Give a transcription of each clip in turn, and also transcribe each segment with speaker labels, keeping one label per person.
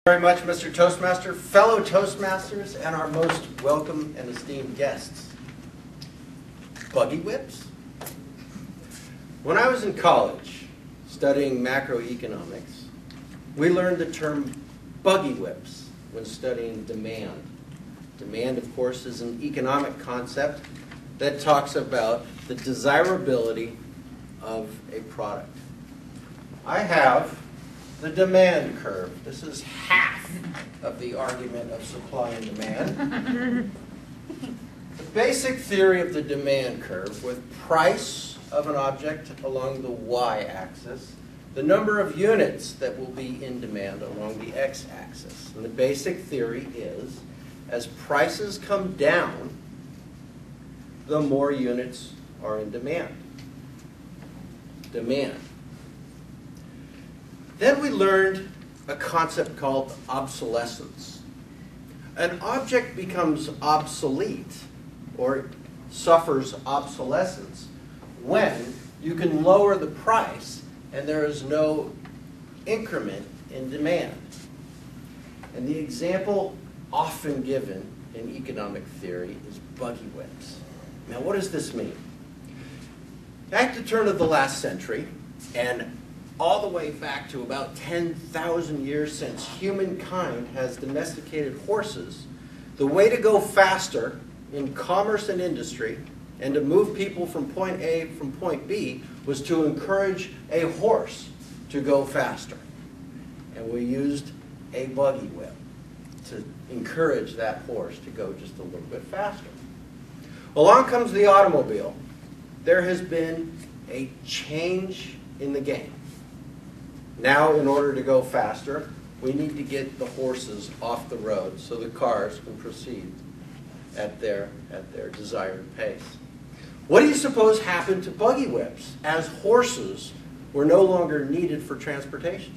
Speaker 1: Very much, Mr. Toastmaster, fellow Toastmasters, and our most welcome and esteemed guests. Buggy whips? When I was in college studying macroeconomics, we learned the term buggy whips when studying demand. Demand, of course, is an economic concept that talks about the desirability of a product. I have the demand curve. This is half of the argument of supply and demand. The basic theory of the demand curve, with price of an object along the y-axis, the number of units that will be in demand along the x-axis. And the basic theory is, as prices come down, the more units are in demand. Demand. Then we learned a concept called obsolescence. An object becomes obsolete or suffers obsolescence when you can lower the price and there is no increment in demand. And the example often given in economic theory is buggy whips. Now, what does this mean? At the turn of the last century, and all the way back to about 10,000 years since humankind has domesticated horses, the way to go faster in commerce and industry and to move people from point A from point B was to encourage a horse to go faster. And we used a buggy whip to encourage that horse to go just a little bit faster. Along comes the automobile. There has been a change in the game. Now, in order to go faster, we need to get the horses off the road so the cars can proceed at their desired pace. What do you suppose happened to buggy whips as horses were no longer needed for transportation?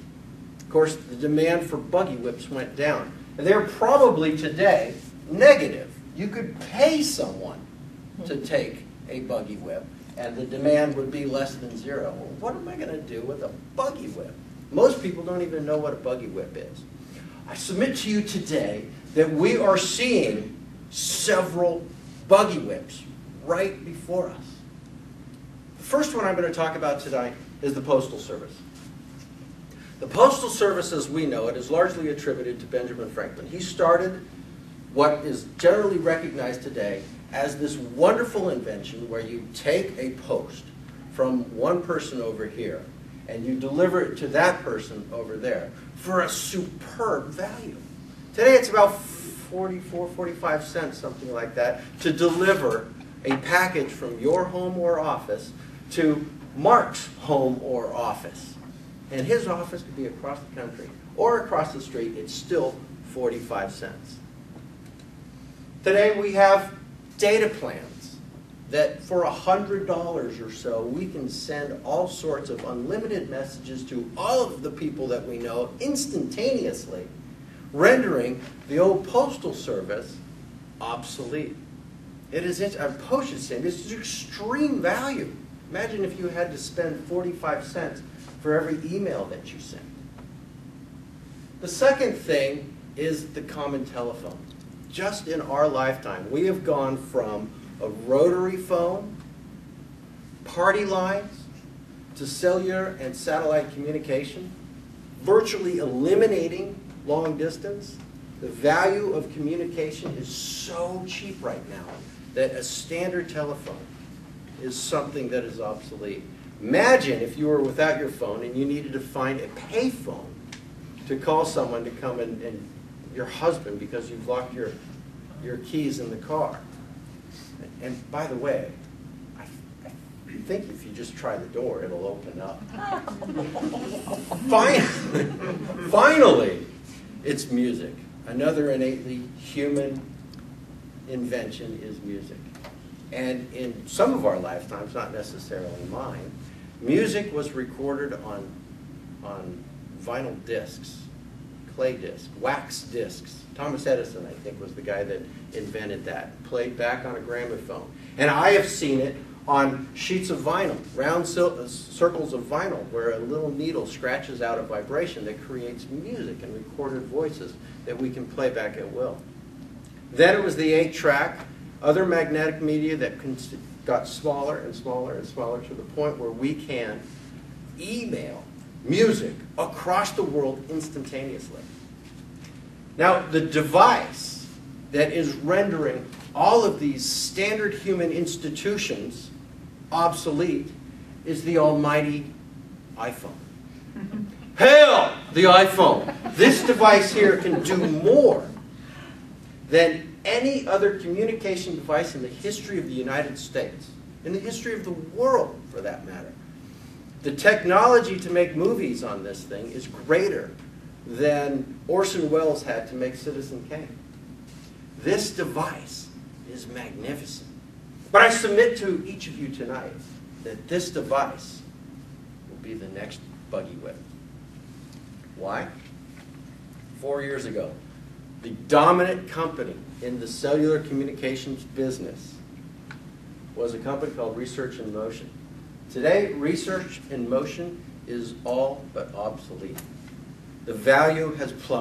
Speaker 1: Of course, the demand for buggy whips went down. And they're probably today negative. You could pay someone to take a buggy whip, and the demand would be less than zero. Well, what am I going to do with a buggy whip? Most people don't even know what a buggy whip is. I submit to you today that we are seeing several buggy whips right before us. The first one I'm going to talk about tonight is the Postal Service. The Postal Service, as we know it, is largely attributed to Benjamin Franklin. He started what is generally recognized today as this wonderful invention where you take a post from one person over here and you deliver it to that person over there for a superb value. Today it's about 44, 45 cents, something like that, to deliver a package from your home or office to Mark's home or office. And his office could be across the country or across the street. It's still 45 cents. Today we have data plans that for $100 or so, we can send all sorts of unlimited messages to all of the people that we know instantaneously, rendering the old postal service obsolete. It is a postage stamp. It's extreme value. Imagine if you had to spend 45 cents for every email that you sent. The second thing is the common telephone. Just in our lifetime, we have gone from a rotary phone, party lines, to cellular and satellite communication, virtually eliminating long distance. The value of communication is so cheap right now that a standard telephone is something that is obsolete. Imagine if you were without your phone and you needed to find a pay phone to call someone to come and your husband because you've locked your keys in the car. And by the way, I think if you just try the door, it'll open up. Finally, it's music. Another innately human invention is music. And in some of our lifetimes, not necessarily mine, music was recorded on vinyl discs, clay discs, wax discs. Thomas Edison, I think, was the guy that invented that. Played back on a gramophone. And I have seen it on sheets of vinyl, round circles of vinyl, where a little needle scratches out a vibration that creates music and recorded voices that we can play back at will. Then it was the 8-track, other magnetic media that got smaller and smaller and smaller to the point where we can email music across the world instantaneously. Now, the device that is rendering all of these standard human institutions obsolete is the almighty iPhone. Hail the iPhone! This device here can do more than any other communication device in the history of the United States, in the history of the world, for that matter. The technology to make movies on this thing is greater than Orson Welles had to make Citizen Kane. This device is magnificent. But I submit to each of you tonight that this device will be the next Buggy Whip. Why? 4 years ago, the dominant company in the cellular communications business was a company called Research in Motion. Today, Research in Motion is all but obsolete. The value has plummeted.